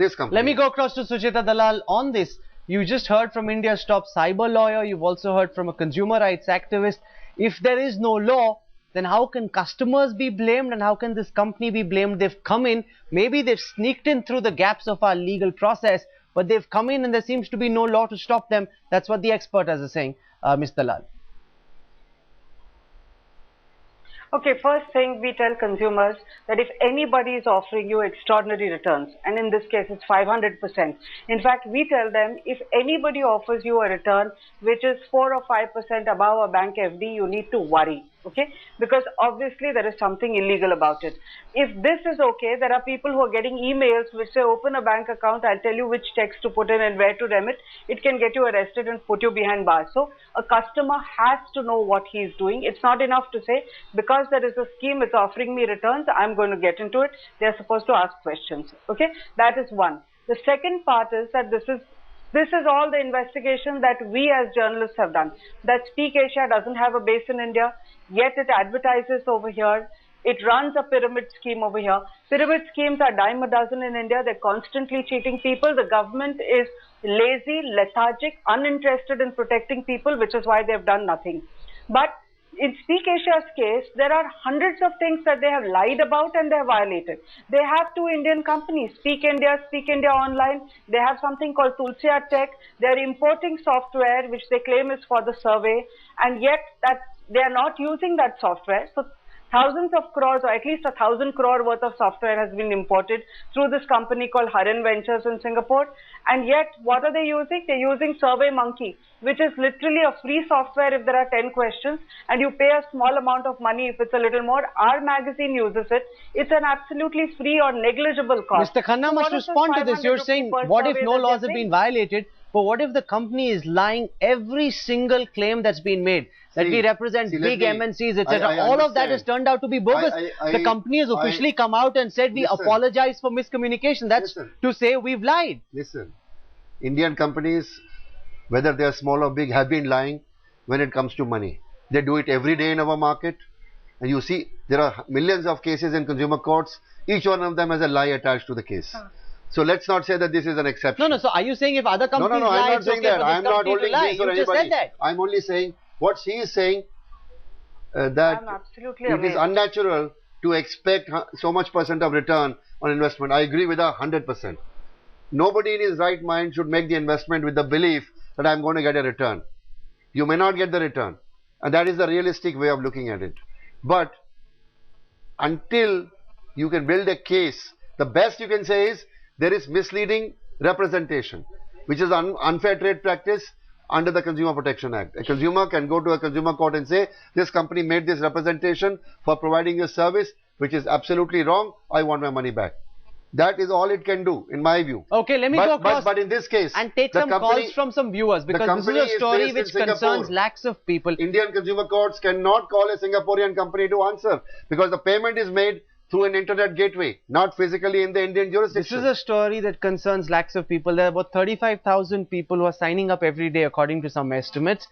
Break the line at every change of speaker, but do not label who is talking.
this company.
Let me go across to Sucheta Dalal on this. You just heard from India's top cyber lawyer. You've also heard from a consumer rights activist. If there is no law, then how can customers be blamed and how can this company be blamed? They've come in, maybe they've sneaked in through the gaps of our legal process, but they've come in and there seems to be no law to stop them. That's what the experts are saying, Ms. Dalal.
Okay, first thing, we tell consumers that if anybody is offering you extraordinary returns, and in this case it's 500%, in fact we tell them if anybody offers you a return which is 4 or 5% above a bank FD, you need to worry. Okay, because obviously there is something illegal about it. If this is okay, there are people who are getting emails which say open a bank account, I'll tell you which checks to put in and where to remit. It can get you arrested and put you behind bars. So a customer has to know what he is doing. It's not enough to say because there is a scheme, it's offering me returns, I'm going to get into it. They're supposed to ask questions. Okay, that is one. The second part is that this is all the investigation that we as journalists have done. That Speak Asia doesn't have a base in India, yet it advertises over here. It runs a pyramid scheme over here. Pyramid schemes are dime a dozen in India. They're constantly cheating people. The government is lazy, lethargic, uninterested in protecting people, which is why they've done nothing. But in Speak Asia's case, there are hundreds of things that they have lied about and they have violated. They have two Indian companies, Speak India Online. They have something called Tulsia Tech. They are importing software which they claim is for the survey, and yet that they are not using that software. So thousands of crores, or at least 1,000 crore worth of software has been imported through this company called Harin Ventures in Singapore. And yet, what are they using? They're using SurveyMonkey, which is literally a free software if there are 10 questions, and you pay a small amount of money if it's a little more. Our magazine uses it. It's an absolutely free or negligible cost.
Mr. Khanna must respond to this. You're saying, what if no laws have been violated? But what if the company is lying every single claim that's been made? That we represent big MNCs, etc. All of that has turned out to be bogus. The company has officially come out and said we apologize for miscommunication. That's to say we've lied.
Listen, Indian companies, whether they are small or big, have been lying when it comes to money. They do it every day in our market. And you see, there are millions of cases in consumer courts. Each one of them has a lie attached to the case. So let's not say that this is an exception.
No. So are you saying if other companies
lie, I'm not saying that. I'm not holding this for anybody.
Just said that.
I'm only saying what she is saying, that it is unnatural to expect so much % of return on investment. I agree with her 100%. Nobody in his right mind should make the investment with the belief that I'm going to get a return. You may not get the return, and that is the realistic way of looking at it. But until you can build a case, the best you can say is there is misleading representation, which is unfair trade practice under the Consumer Protection Act. A consumer can go to a consumer court and say, this company made this representation for providing a service which is absolutely wrong, I want my money back. That is all it can do, in my view.
Okay, let me go across
but in this case,
and take some calls from some viewers, because this is a story which concerns lakhs of people.
Indian consumer courts cannot call a Singaporean company to answer because the payment is made through an internet gateway, not physically in the Indian jurisdiction.
This is a story that concerns lakhs of people. There are about 35,000 people who are signing up every day according to some estimates.